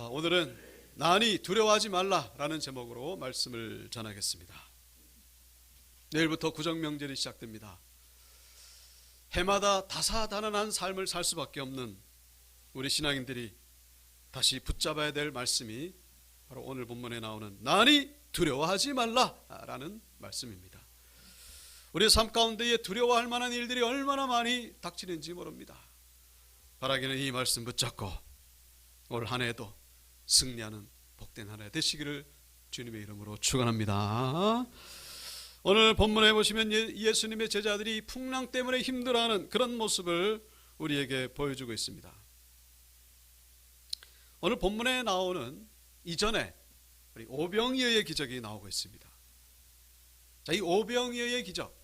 오늘은 난이 두려워하지 말라라는 제목으로 말씀을 전하겠습니다. 내일부터 구정명절이 시작됩니다. 해마다 다사다난한 삶을 살 수밖에 없는 우리 신앙인들이 다시 붙잡아야 될 말씀이 바로 오늘 본문에 나오는 난이 두려워하지 말라라는 말씀입니다. 우리의 삶 가운데에 두려워할 만한 일들이 얼마나 많이 닥치는지 모릅니다. 바라기는 이 말씀 붙잡고 올 한 해도 승리하는 복된 한 해 되시기를 주님의 이름으로 축원합니다. 오늘 본문에 보시면 예수님의 제자들이 풍랑 때문에 힘들어하는 그런 모습을 우리에게 보여주고 있습니다. 오늘 본문에 나오는 이전에 우리 오병이어의 기적이 나오고 있습니다. 자, 이 오병이어의 기적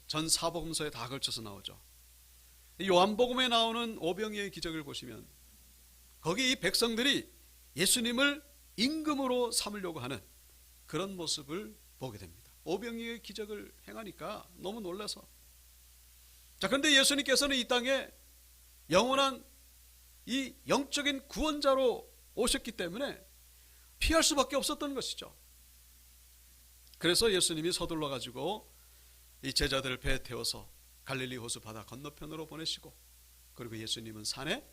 전 사복음서에 다 걸쳐서 나오죠. 요한복음에 나오는 오병이어의 기적을 보시면 거기 이 백성들이 예수님을 임금으로 삼으려고 하는 그런 모습을 보게 됩니다. 오병이어의 기적을 행하니까 너무 놀라서. 자, 그런데 예수님께서는 이 땅에 영원한 이 영적인 구원자로 오셨기 때문에 피할 수밖에 없었던 것이죠. 그래서 예수님이 서둘러 가지고 이 제자들을 배에 태워서 갈릴리 호수 바다 건너편으로 보내시고, 그리고 예수님은 산에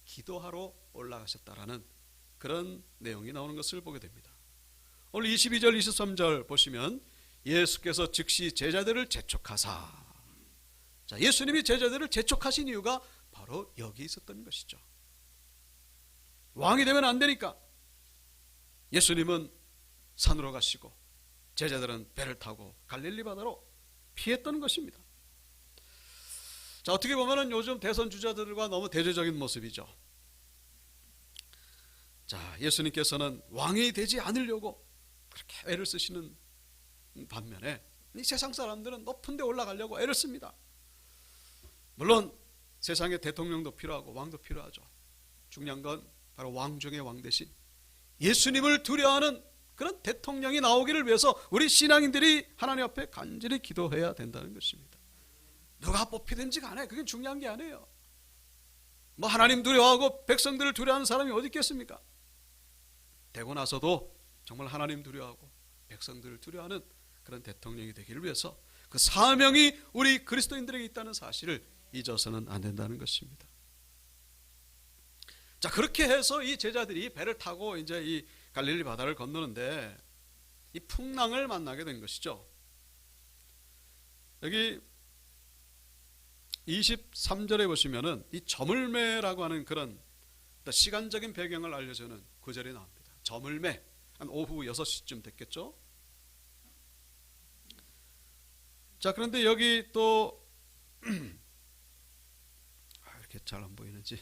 기도하러 올라가셨다라는 그런 내용이 나오는 것을 보게 됩니다. 오늘 22절 23절 보시면 예수께서 즉시 제자들을 재촉하사, 자, 예수님이 제자들을 재촉하신 이유가 바로 여기 있었던 것이죠. 왕이 되면 안 되니까 예수님은 산으로 가시고 제자들은 배를 타고 갈릴리 바다로 피했던 것입니다. 자, 어떻게 보면 요즘 대선 주자들과 너무 대조적인 모습이죠. 자, 예수님께서는 왕이 되지 않으려고 그렇게 애를 쓰시는 반면에 이 세상 사람들은 높은 데 올라가려고 애를 씁니다. 물론 세상에 대통령도 필요하고 왕도 필요하죠. 중요한 건 바로 왕 중의 왕 대신 예수님을 두려워하는 그런 대통령이 나오기를 위해서 우리 신앙인들이 하나님 앞에 간절히 기도해야 된다는 것입니다. 누가 뽑히든지 간에 그게 중요한 게 아니에요. 뭐 하나님 두려워하고 백성들을 두려워하는 사람이 어디 있겠습니까? 되고 나서도 정말 하나님 두려워하고 백성들을 두려워하는 그런 대통령이 되기를 위해서 그 사명이 우리 그리스도인들에게 있다는 사실을 잊어서는 안 된다는 것입니다. 자, 그렇게 해서 이 제자들이 배를 타고 이제 이 갈릴리 바다를 건너는데 이 풍랑을 만나게 된 것이죠. 여기 23절에 보시면은 이 저물매라고 하는 그런 시간적인 배경을 알려주는 구절이 나옵니다. 저물매, 한 오후 6시쯤 됐겠죠. 자, 그런데 여기 또 이렇게 잘 안 보이는지,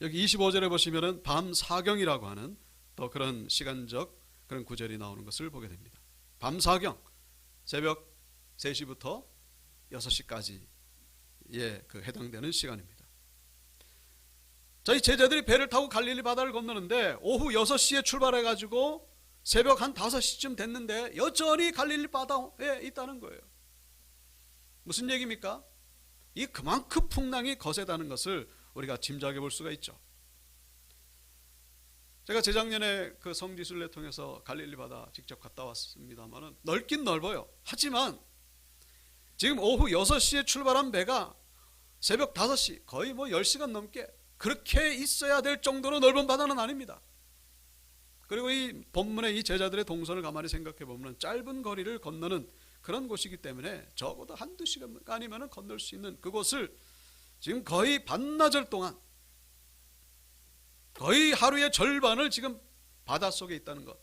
여기 25절에 보시면은 밤 사경이라고 하는 또 그런 시간적 그런 구절이 나오는 것을 보게 됩니다. 밤 사경, 새벽 3시부터 6시까지 그 해당되는 시간입니다. 자, 이 제자들이 배를 타고 갈릴리 바다를 건너는데 오후 6시에 출발해 가지고 새벽 한 5시쯤 됐는데 여전히 갈릴리 바다에 있다는 거예요. 무슨 얘기입니까? 이 그만큼 풍랑이 거세다는 것을 우리가 짐작해 볼 수가 있죠. 제가 재작년에 그 성지순례 통해서 갈릴리 바다 직접 갔다 왔습니다만은 넓긴 넓어요. 하지만 지금 오후 6시에 출발한 배가 새벽 5시, 거의 뭐 10시간 넘게 그렇게 있어야 될 정도로 넓은 바다는 아닙니다. 그리고 이 본문의 이 제자들의 동선을 가만히 생각해 보면 짧은 거리를 건너는 그런 곳이기 때문에 적어도 한두 시간이면 건널 수 있는 그곳을 지금 거의 반나절 동안, 거의 하루의 절반을 지금 바닷속에 있다는 것.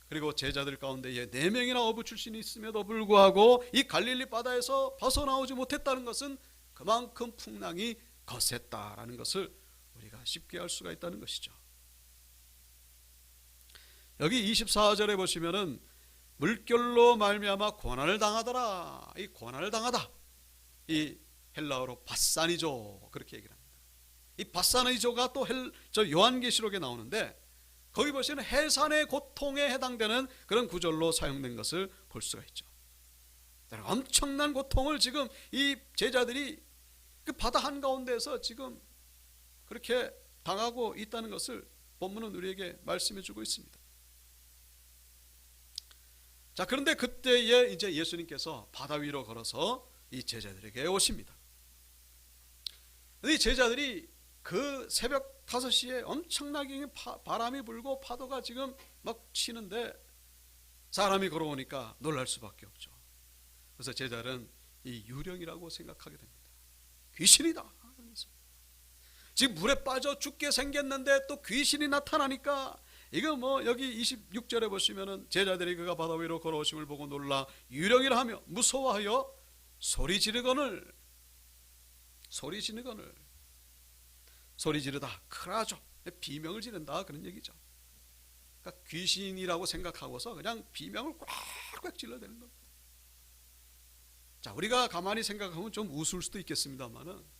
그리고 제자들 가운데 4명이나 어부 출신이 있음에도 불구하고 이 갈릴리 바다에서 벗어나오지 못했다는 것은 그만큼 풍랑이 거셌다라는 것을 우리가 쉽게 알 수가 있다는 것이죠. 여기 24절에 보시면은 물결로 말미암아 고난을 당하더라. 이 고난을 당하다, 이 헬라어로 바사니조, 그렇게 얘기를 합니다. 이 바사니조가 또 저 요한계시록에 나오는데 거기 보시면 해산의 고통에 해당되는 그런 구절로 사용된 것을 볼 수가 있죠. 엄청난 고통을 지금 이 제자들이 그 바다 한가운데에서 지금 그렇게 당하고 있다는 것을 본문은 우리에게 말씀해 주고 있습니다. 자, 그런데 그때에 이제 예수님께서 바다 위로 걸어서 이 제자들에게 오십니다. 이 제자들이 그 새벽 5시에 엄청나게 바람이 불고 파도가 지금 막 치는데 사람이 걸어오니까 놀랄 수밖에 없죠. 그래서 제자들은 이 유령이라고 생각하게 됩니다. 귀신이다. 지금 물에 빠져 죽게 생겼는데 또 귀신이 나타나니까 이거 뭐 여기 26절에 보시면은 제자들이 그가 바다 위로 걸어오심을 보고 놀라 유령이라 하며 무서워하여 소리 지르거늘 소리 지르다 크라죠. 비명을 지른다 그런 얘기죠. 그러니까 귀신이라고 생각하고서 그냥 비명을 꽉꽉 질러대는 겁니다. 자, 우리가 가만히 생각하면 좀 우스울 수도 있겠습니다만은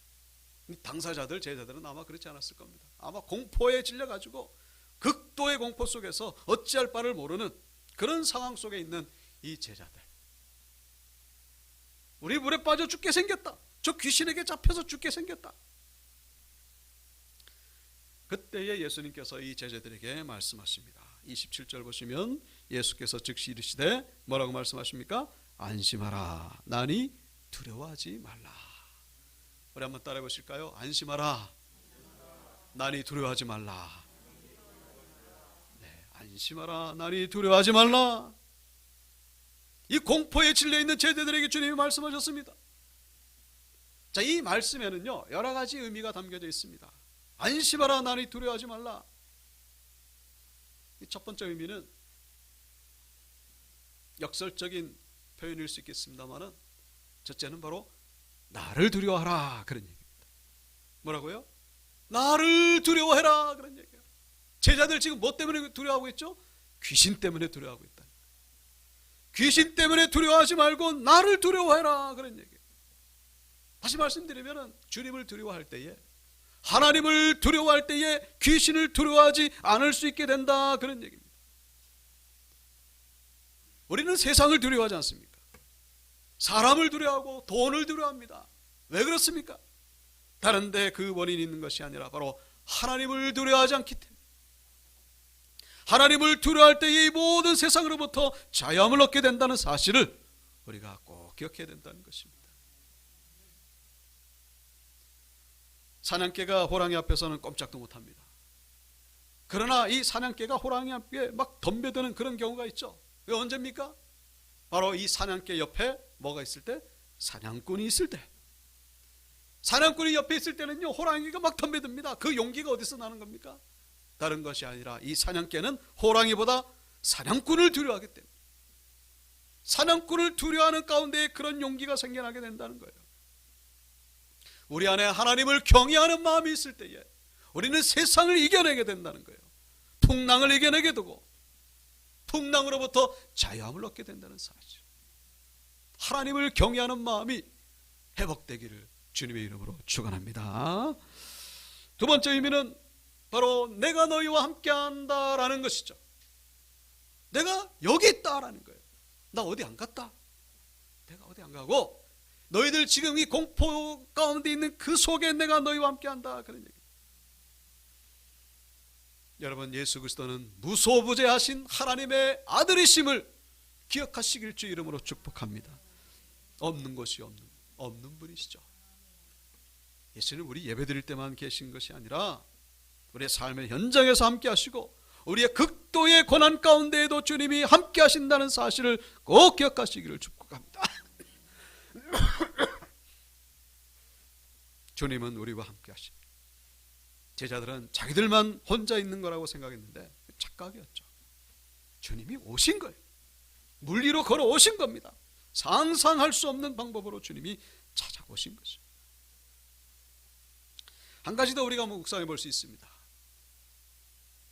당사자들, 제자들은 아마 그렇지 않았을 겁니다. 아마 공포에 질려가지고 극도의 공포 속에서 어찌할 바를 모르는 그런 상황 속에 있는 이 제자들. 우리 물에 빠져 죽게 생겼다. 저 귀신에게 잡혀서 죽게 생겼다. 그때에 예수님께서 이 제자들에게 말씀하십니다. 27절 보시면 예수께서 즉시 이르시되 뭐라고 말씀하십니까? 안심하라. 나니 두려워하지 말라. 우리 한번 따라해 보실까요? 안심하라. 나니 두려워하지 말라. 네, 안심하라. 나니 두려워하지 말라. 이 공포에 질려 있는 제자들에게 주님이 말씀하셨습니다. 자, 이 말씀에는요 여러 가지 의미가 담겨져 있습니다. 안심하라. 나니 두려워하지 말라. 이 첫 번째 의미는 역설적인 표현일 수 있겠습니다만은 첫째는 바로 나를 두려워하라 그런 얘기입니다. 뭐라고요? 나를 두려워해라 그런 얘기예요. 제자들 지금 뭐 때문에 두려워하고 있죠? 귀신 때문에 두려워하고 있다. 귀신 때문에 두려워하지 말고 나를 두려워해라 그런 얘기예요. 다시 말씀드리면 주님을 두려워할 때에, 하나님을 두려워할 때에 귀신을 두려워하지 않을 수 있게 된다 그런 얘기입니다. 우리는 세상을 두려워하지 않습니까? 사람을 두려워하고 돈을 두려워합니다. 왜 그렇습니까? 다른 데 그 원인이 있는 것이 아니라 바로 하나님을 두려워하지 않기 때문에, 하나님을 두려워할 때의 모든 세상으로부터 자유함을 얻게 된다는 사실을 우리가 꼭 기억해야 된다는 것입니다. 사냥개가 호랑이 앞에서는 꼼짝도 못합니다. 그러나 이 사냥개가 호랑이 앞에 막 덤벼드는 그런 경우가 있죠. 왜 언제입니까? 바로 이 사냥개 옆에 뭐가 있을 때? 사냥꾼이 있을 때. 사냥꾼이 옆에 있을 때는요 호랑이가 막 덤벼듭니다. 그 용기가 어디서 나는 겁니까? 다른 것이 아니라 이 사냥개는 호랑이보다 사냥꾼을 두려워하기 때문에, 사냥꾼을 두려워하는 가운데 그런 용기가 생겨나게 된다는 거예요. 우리 안에 하나님을 경외하는 마음이 있을 때에 우리는 세상을 이겨내게 된다는 거예요. 풍랑을 이겨내게 되고 풍랑으로부터 자유함을 얻게 된다는 사실. 하나님을 경외하는 마음이 회복되기를 주님의 이름으로 축원합니다. 두 번째 의미는 바로 내가 너희와 함께한다라는 것이죠. 내가 여기 있다라는 거예요. 나 어디 안 갔다. 내가 어디 안 가고 너희들 지금 이 공포 가운데 있는 그 속에 내가 너희와 함께한다 그런 얘기. 여러분, 예수 그리스도는 무소부재하신 하나님의 아들이심을 기억하시길 주 이름으로 축복합니다. 없는 것이 없는 분이시죠. 예수는 우리 예배드릴 때만 계신 것이 아니라 우리의 삶의 현장에서 함께 하시고 우리의 극도의 고난 가운데에도 주님이 함께 하신다는 사실을 꼭 기억하시기를 축복합니다. 주님은 우리와 함께 하십니다. 제자들은 자기들만 혼자 있는 거라고 생각했는데 착각이었죠. 주님이 오신 거예요. 물 위로 걸어오신 겁니다. 상상할 수 없는 방법으로 주님이 찾아오신 거죠. 한 가지 더 우리가 묵상해 볼 수 있습니다.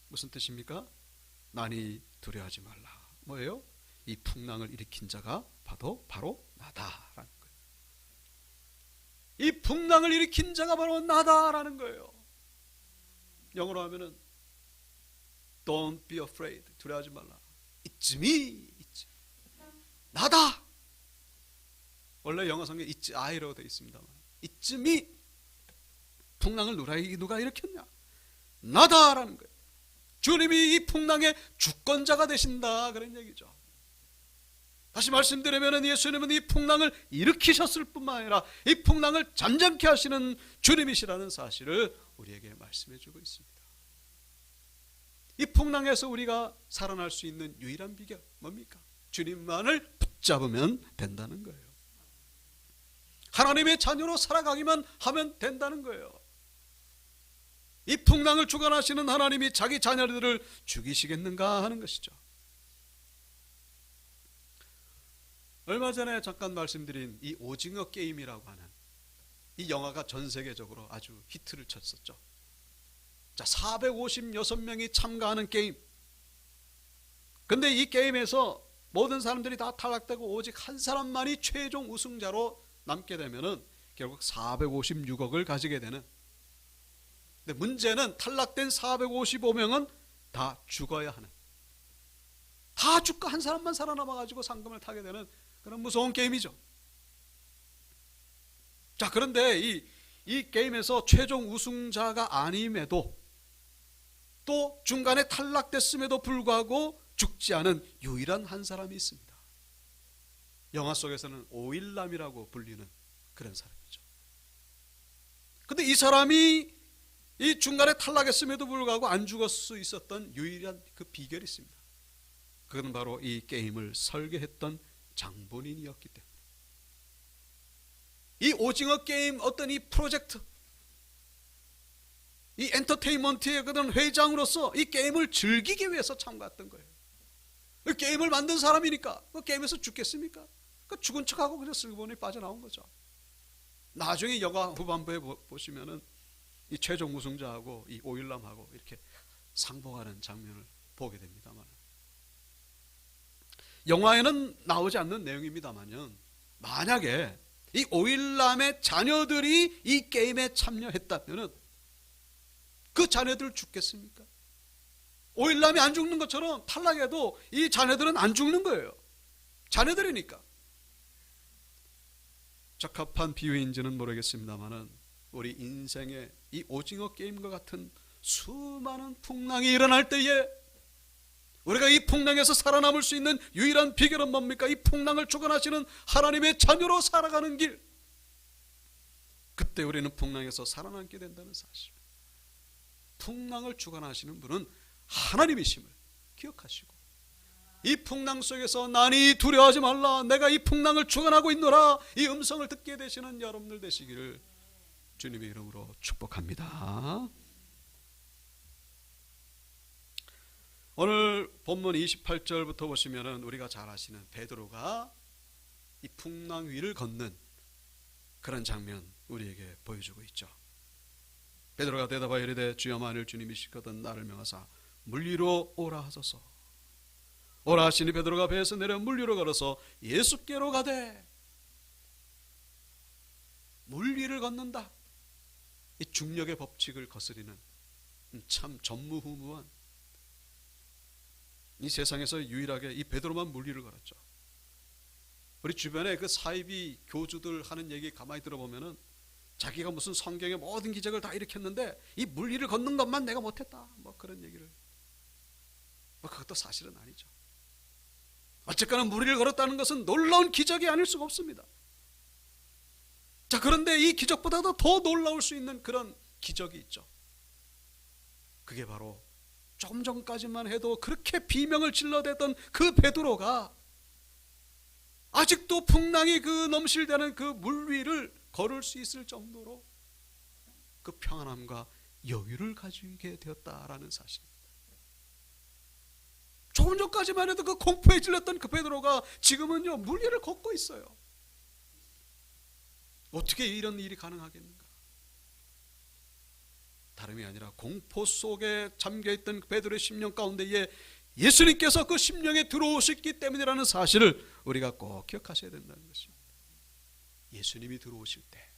무슨 뜻입니까? 나니 두려워하지 말라. 뭐예요? 이 풍랑을 일으킨 자가 바로 나다라는 거예요. 이 풍랑을 일으킨 자가 바로 나다라는 거예요. 영어로 하면은 Don't be afraid. 두려워하지 말라. It's me. 나다. 원래 영어 성경에 It's I라고 되어 있습니다만 It's me. 풍랑을 누가 일으켰냐? 나다라는 거예요. 주님이 이 풍랑의 주권자가 되신다, 그런 얘기죠. 다시 말씀드리면 예수님은 이 풍랑을 일으키셨을 뿐만 아니라 이 풍랑을 잠잠케 하시는 주님이시라는 사실을 우리에게 말씀해 주고 있습니다. 이 풍랑에서 우리가 살아날 수 있는 유일한 비결 뭡니까? 주님만을 붙잡으면 된다는 거예요. 하나님의 자녀로 살아가기만 하면 된다는 거예요. 이 풍랑을 주관하시는 하나님이 자기 자녀들을 죽이시겠는가 하는 것이죠. 얼마 전에 잠깐 말씀드린 이 오징어 게임이라고 하는 이 영화가 전 세계적으로 아주 히트를 쳤었죠. 자, 456명이 참가하는 게임. 근데 이 게임에서 모든 사람들이 다 탈락되고 오직 한 사람만이 최종 우승자로 남게 되면은 결국 456억을 가지게 되는. 근데 문제는 탈락된 455명은 다 죽어야 하는, 다 죽고 한 사람만 살아남아가지고 상금을 타게 되는 그런 무서운 게임이죠. 자, 그런데 이 게임에서 최종 우승자가 아님에도 또 중간에 탈락됐음에도 불구하고 죽지 않은 유일한 한 사람이 있습니다. 영화 속에서는 오일남이라고 불리는 그런 사람이죠. 근데 이 사람이 이 중간에 탈락했음에도 불구하고 안 죽을 수 있었던 유일한 그 비결이 있습니다. 그건 바로 이 게임을 설계했던 장본인이었기 때문에. 이 오징어 게임 어떤 이 프로젝트, 이 엔터테인먼트의 그런 회장으로서 이 게임을 즐기기 위해서 참가했던 거예요. 그 게임을 만든 사람이니까 그 게임에서 죽겠습니까? 그 죽은 척하고 그냥 슬그머니 빠져나온 거죠. 나중에 영화 후반부에 보시면은 이 최종 우승자하고 이 오일남하고 이렇게 상봉하는 장면을 보게 됩니다만, 영화에는 나오지 않는 내용입니다만은 만약에 이 오일남의 자녀들이 이 게임에 참여했다면은 그 자녀들 죽겠습니까? 오일남이 안 죽는 것처럼 탈락해도 이 자녀들은 안 죽는 거예요. 자녀들이니까. 적합한 비유인지는 모르겠습니다만은 우리 인생에 이 오징어 게임과 같은 수많은 풍랑이 일어날 때에 우리가 이 풍랑에서 살아남을 수 있는 유일한 비결은 뭡니까? 이 풍랑을 주관하시는 하나님의 자녀로 살아가는 길. 그때 우리는 풍랑에서 살아남게 된다는 사실. 풍랑을 주관하시는 분은 하나님이심을 기억하시고, 이 풍랑 속에서 나니 두려워하지 말라, 내가 이 풍랑을 주관하고 있노라, 이 음성을 듣게 되시는 여러분들 되시기를 주님의 이름으로 축복합니다. 오늘 본문 28절부터 보시면은 우리가 잘 아시는 베드로가 이 풍랑 위를 걷는 그런 장면 우리에게 보여주고 있죠. 베드로가 대답하여 이르되 주여 만일 주님이시거든 나를 명하사 물 위로 오라 하소서. 오라 하시니 베드로가 배에서 내려 물 위로 걸어서 예수께로 가되. 물 위를 걷는다. 이 중력의 법칙을 거스리는 참 전무후무한, 이 세상에서 유일하게 이 베드로만 물 위를 걸었죠. 우리 주변에 그 사이비 교주들 하는 얘기 가만히 들어보면은 자기가 무슨 성경의 모든 기적을 다 일으켰는데 이 물 위를 걷는 것만 내가 못했다, 뭐 그런 얘기를. 뭐 그것도 사실은 아니죠. 어쨌거나 물 위를 걸었다는 것은 놀라운 기적이 아닐 수가 없습니다. 자, 그런데 이 기적보다도 더 놀라울 수 있는 그런 기적이 있죠. 그게 바로 조금 전까지만 해도 그렇게 비명을 질러대던 그 베드로가 아직도 풍랑이 그 넘실대는 그 물 위를 걸을 수 있을 정도로 그 평안함과 여유를 가지게 되었다라는 사실입니다. 조금 전까지만 해도 그 공포에 질렸던 그 베드로가 지금은요 물 위를 걷고 있어요. 어떻게 이런 일이 가능하겠는가? 다름이 아니라 공포 속에 잠겨있던 베드로의 심령 가운데에 예수님께서 그 심령에 들어오셨기 때문이라는 사실을 우리가 꼭 기억하셔야 된다는 것입니다. 예수님이 들어오실 때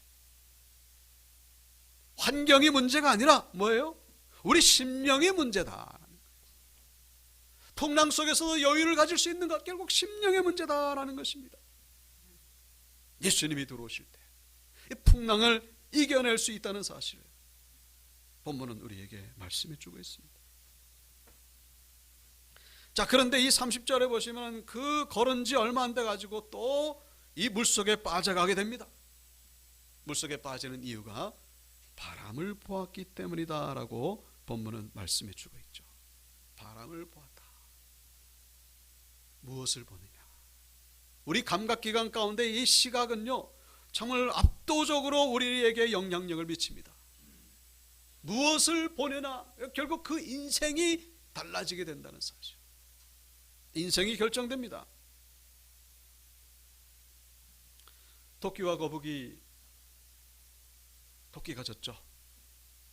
환경이 문제가 아니라 뭐예요? 우리 심령이 문제다. 풍랑 속에서도 여유를 가질 수 있는 것, 결국 심령의 문제다라는 것입니다. 예수님이 들어오실 때 이 풍랑을 이겨낼 수 있다는 사실을 본문은 우리에게 말씀해 주고 있습니다. 자, 그런데 이 30절에 보시면 그 걸은 지 얼마 안 돼 가지고 또 이 물속에 빠져가게 됩니다. 물속에 빠지는 이유가 바람을 보았기 때문이다 라고 본문은 말씀해 주고 있죠. 바람을 보았다. 무엇을 보느냐? 우리 감각기관 가운데 이 시각은요, 정말 압도적으로 우리에게 영향력을 미칩니다. 무엇을 보느냐? 결국 그 인생이 달라지게 된다는 사실. 인생이 결정됩니다. 토끼와 거북이, 토끼가 졌죠.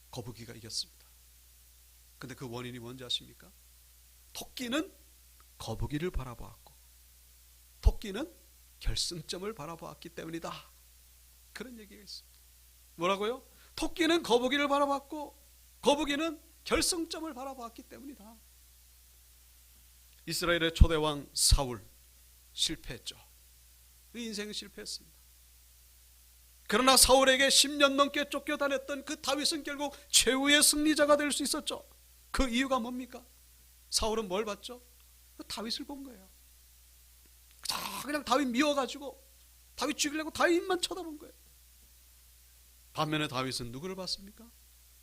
거북이가 이겼습니다. 근데 그 원인이 뭔지 아십니까? 토끼는 거북이를 바라보았고 토끼는 결승점을 바라보았기 때문이다. 그런 얘기가 있습니다. 뭐라고요? 토끼는 거북이를 바라봤고 거북이는 결승점을 바라보았기 때문이다. 이스라엘의 초대왕 사울 실패했죠. 그 인생은 실패했습니다. 그러나 사울에게 10년 넘게 쫓겨다녔던 그 다윗은 결국 최후의 승리자가 될 수 있었죠. 그 이유가 뭡니까? 사울은 뭘 봤죠? 그 다윗을 본 거예요. 그냥 다윗 미워가지고 다윗 죽이려고 다윗만 쳐다본 거예요. 반면에 다윗은 누구를 봤습니까?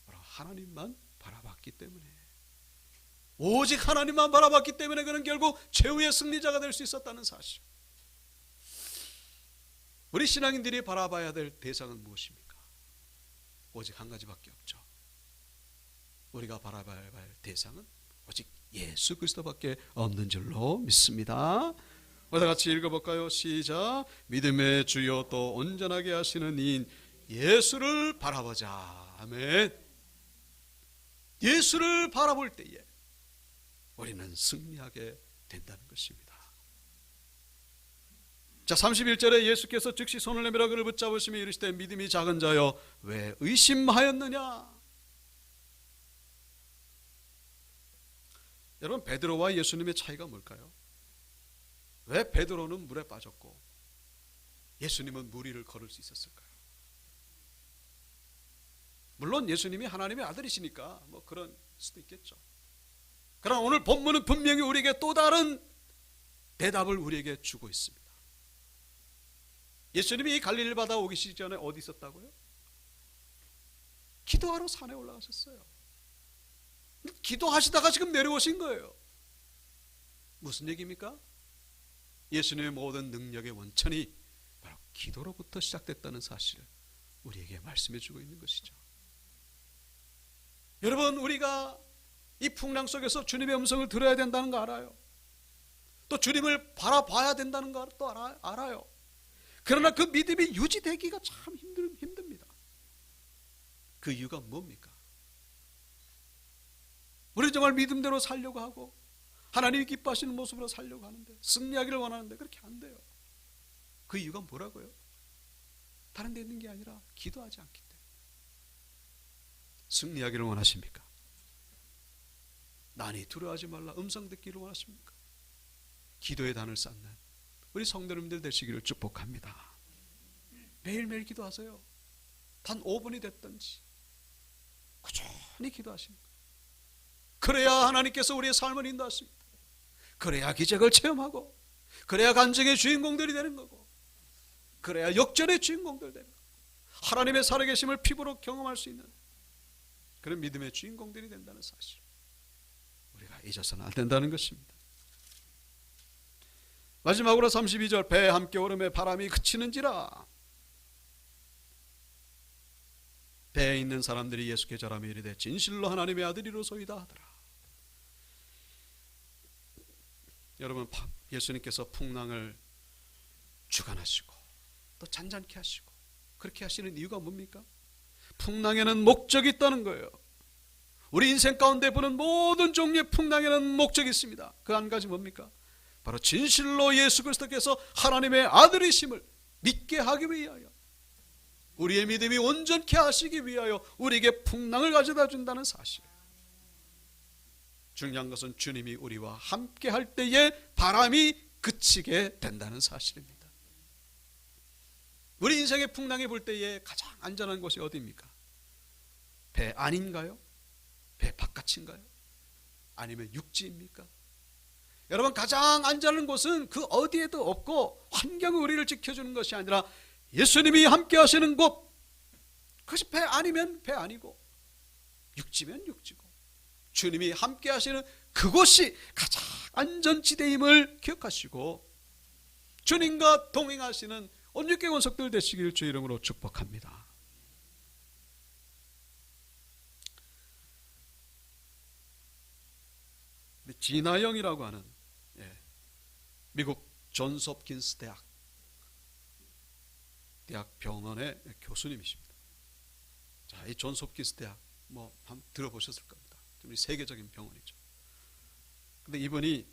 바로 하나님만 바라봤기 때문에, 오직 하나님만 바라봤기 때문에 그는 결국 최후의 승리자가 될 수 있었다는 사실. 우리 신앙인들이 바라봐야 될 대상은 무엇입니까? 오직 한 가지밖에 없죠. 우리가 바라봐야 할 대상은 오직 예수 그리스도밖에 없는 줄로 믿습니다. 우리 다 같이 읽어볼까요? 시작. 믿음의 주요 또 온전하게 하시는 이인 예수를 바라보자. 아멘. 예수를 바라볼 때에 우리는 승리하게 된다는 것입니다. 자, 31절에 예수께서 즉시 손을 내밀어 그를 붙잡으시며 이르시되 믿음이 작은 자여 왜 의심하였느냐. 여러분, 베드로와 예수님의 차이가 뭘까요? 왜 베드로는 물에 빠졌고 예수님은 물 위를 걸을 수 있었을까요? 물론 예수님이 하나님의 아들이시니까 뭐 그런 수도 있겠죠. 그러나 오늘 본문은 분명히 우리에게 또 다른 대답을 우리에게 주고 있습니다. 예수님이 이 갈릴리 바다 오기 전에 어디 있었다고요? 기도하러 산에 올라가셨어요. 기도하시다가 지금 내려오신 거예요. 무슨 얘기입니까? 예수님의 모든 능력의 원천이 바로 기도로부터 시작됐다는 사실을 우리에게 말씀해 주고 있는 것이죠. 여러분, 우리가 이 풍랑 속에서 주님의 음성을 들어야 된다는 거 알아요. 또 주님을 바라봐야 된다는 거 또 알아요. 그러나 그 믿음이 유지되기가 참 힘듭니다. 그 이유가 뭡니까? 우리 정말 믿음대로 살려고 하고 하나님이 기뻐하시는 모습으로 살려고 하는데, 승리하기를 원하는데 그렇게 안 돼요. 그 이유가 뭐라고요? 다른 데 있는 게 아니라 기도하지 않기 때문에. 승리하기를 원하십니까? 난이 두려워하지 말라 음성 듣기를 원하십니까? 기도의 단을 쌓는 우리 성도님들 되시기를 축복합니다. 매일매일 기도하세요. 단 5분이 됐든지 꾸준히 기도하십니다. 그래야 하나님께서 우리의 삶을 인도하십니다. 그래야 기적을 체험하고, 그래야 간증의 주인공들이 되는 거고, 그래야 역전의 주인공들 되는 거고, 하나님의 살아계심을 피부로 경험할 수 있는 그런 믿음의 주인공들이 된다는 사실, 우리가 잊어서는 안 된다는 것입니다. 마지막으로 32절, 배에 함께 오름에 바람이 그치는지라. 배에 있는 사람들이 예수께 절하며 이르되 진실로 하나님의 아들이로소이다 하더라. 여러분, 예수님께서 풍랑을 주관하시고 또 잔잔케 하시고 그렇게 하시는 이유가 뭡니까? 풍랑에는 목적이 있다는 거예요. 우리 인생 가운데 보는 모든 종류의 풍랑에는 목적이 있습니다. 그 한 가지 뭡니까? 바로 진실로 예수 그리스도께서 하나님의 아들이심을 믿게 하기 위하여, 우리의 믿음이 온전케 하시기 위하여 우리에게 풍랑을 가져다 준다는 사실. 중요한 것은 주님이 우리와 함께 할 때에 바람이 그치게 된다는 사실입니다. 우리 인생의 풍랑이 불 때에 가장 안전한 곳이 어디입니까? 배 안인가요? 배 바깥인가요? 아니면 육지입니까? 여러분, 가장 안전한 곳은 그 어디에도 없고 환경이 우리를 지켜주는 것이 아니라 예수님이 함께 하시는 곳, 그것이 배 아니면 배 아니고 육지면 육지고 주님이 함께 하시는 그곳이 가장 안전지대임을 기억하시고 주님과 동행하시는 온유교 권속들 되시길 주 이름으로 축복합니다. 진하영이라고 하는 미국 존스 홉킨스 대학 병원의 교수님이십니다. 자, 이 존스 홉킨스 대학 뭐 한번 들어보셨을 겁니다. 좀 세계적인 병원이죠. 근데 이분이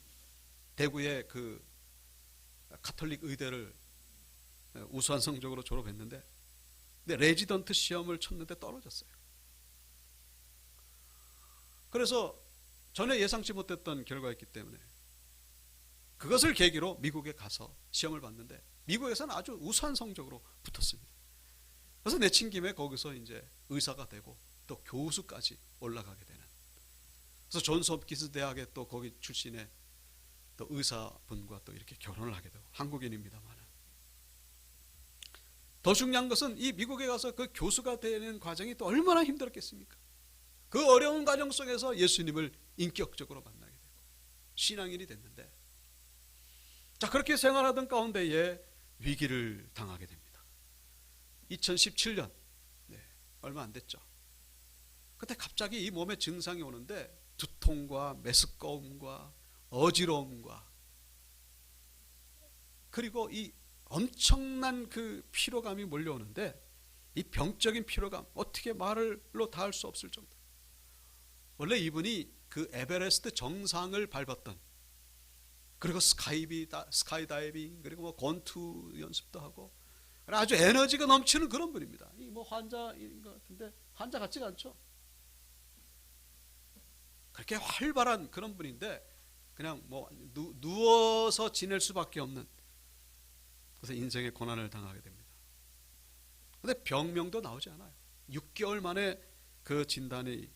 대구의 그 가톨릭 의대를 우수한 성적으로 졸업했는데, 근데 레지던트 시험을 쳤는데 떨어졌어요. 그래서 전에 예상치 못했던 결과였기 때문에 그것을 계기로 미국에 가서 시험을 봤는데 미국에서는 아주 우수한 성적으로 붙었습니다. 그래서 내친 김에 거기서 이제 의사가 되고 또 교수까지 올라가게 되는. 그래서 존스 홉킨스 대학의 또 거기 출신의 또 의사분과 또 이렇게 결혼을 하게 되고, 한국인입니다만. 더 중요한 것은 이 미국에 가서 그 교수가 되는 과정이 또 얼마나 힘들었겠습니까? 그 어려운 과정 속에서 예수님을 인격적으로 만나게 되고 신앙인이 됐는데, 자, 그렇게 생활하던 가운데에 위기를 당하게 됩니다. 2017년 얼마 안 됐죠. 그때 갑자기 이 몸에 증상이 오는데 두통과 메스꺼움과 어지러움과 그리고 이 엄청난 그 피로감이 몰려오는데, 이 병적인 피로감 어떻게 말로 다 할 수 없을 정도. 원래 이분이 그 에베레스트 정상을 밟았던, 그리고 스카이다이빙, 그리고 뭐 권투 연습도 하고 아주 에너지가 넘치는 그런 분입니다. 이 뭐 환자인 것 같은데 환자 같지가 않죠. 그렇게 활발한 그런 분인데 그냥 뭐 누워서 지낼 수밖에 없는, 그래서 인생의 고난을 당하게 됩니다. 그런데 병명도 나오지 않아요. 6개월 만에 그 진단이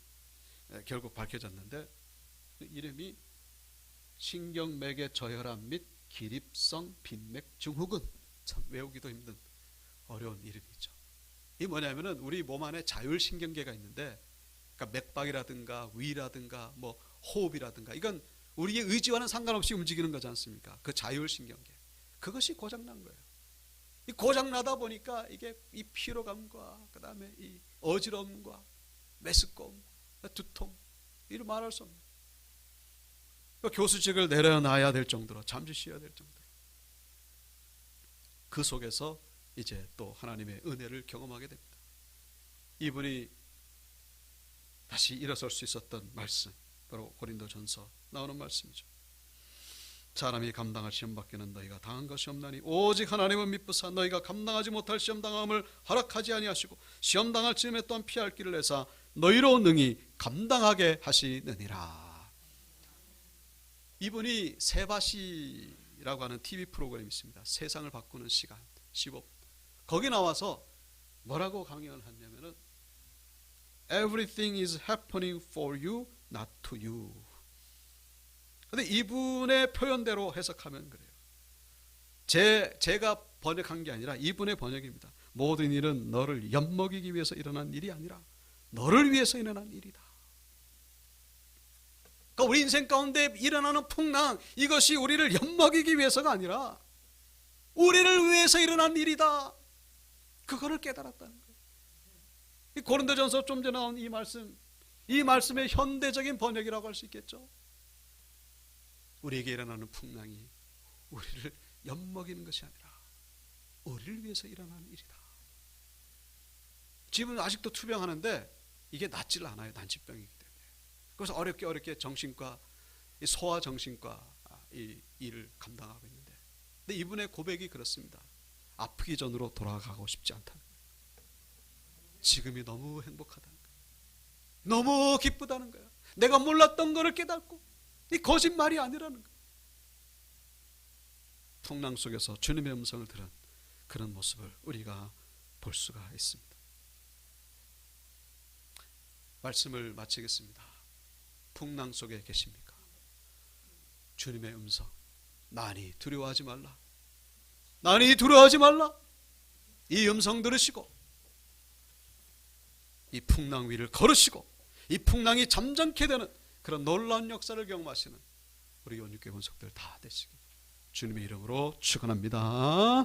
결국 밝혀졌는데, 이름이 신경맥의 저혈압 및 기립성 빈맥 증후군. 참 외우기도 힘든 어려운 이름이죠. 이 뭐냐면은 우리 몸 안에 자율신경계가 있는데, 그러니까 맥박이라든가 위라든가 뭐 호흡이라든가 이건 우리의 의지와는 상관없이 움직이는 거지 않습니까? 그 자율신경계, 그것이 고장난 거예요. 이 고장나다 보니까 이게 이 피로감과 그 다음에 이 어지러움과 메스꺼움, 두통, 이를 말할 수 없는, 교수직을 내려놔야 될 정도로, 잠시 쉬어야 될 정도로, 그 속에서 이제 또 하나님의 은혜를 경험하게 됩니다. 이분이 다시 일어설 수 있었던 말씀, 바로 고린도전서 나오는 말씀이죠. 사람이 감당할 시험 밖에는 너희가 당한 것이 없나니 오직 하나님은 미쁘사 너희가 감당하지 못할 시험 당함을 허락하지 아니하시고 시험 당할 즈음에 또한 피할 길을 내사 너희로 능히 감당하게 하시느니라. 이분이 세바시라고 하는 TV 프로그램이 있습니다. 세상을 바꾸는 시간 15분. 거기 나와서 뭐라고 강연을 했냐면은 Everything is happening for you, not to you. 근데 이분의 표현대로 해석하면 그래요. 제가 번역한 게 아니라 이분의 번역입니다. 모든 일은 너를 엿먹이기 위해서 일어난 일이 아니라 너를 위해서 일어난 일이다. 그러니까 우리 인생 가운데 일어나는 풍랑, 이것이 우리를 엿먹이기 위해서가 아니라 우리를 위해서 일어난 일이다. 그거를 깨달았다는 거예요. 이 고린도전서 좀 전에 나온 이 말씀의 현대적인 번역이라고 할 수 있겠죠. 우리에게 일어나는 풍랑이 우리를 엿먹이는 것이 아니라 우리를 위해서 일어나는 일이다. 지금은 아직도 투병하는데 이게 낫질 않아요. 난치병이기 때문에. 그래서 어렵게 정신과, 소아정신과 이 일을 감당하고 있는데, 근데 이분의 고백이 그렇습니다. 아프기 전으로 돌아가고 싶지 않다는 거예요. 지금이 너무 행복하다는 거예요. 너무 기쁘다는 거예요. 내가 몰랐던 것을 깨닫고 이 거짓말이 아니라는 거예요. 풍랑 속에서 주님의 음성을 들은 그런 모습을 우리가 볼 수가 있습니다. 말씀을 마치겠습니다. 풍랑 속에 계십니까? 주님의 음성, 나니 두려워하지 말라, 나니 두려워하지 말라, 이 음성 들으시고 이 풍랑 위를 걸으시고 이 풍랑이 잠잠케 되는 그런 놀라운 역사를 경험하시는 우리 온유교회 권속들 다 되시길 주님의 이름으로 축원합니다.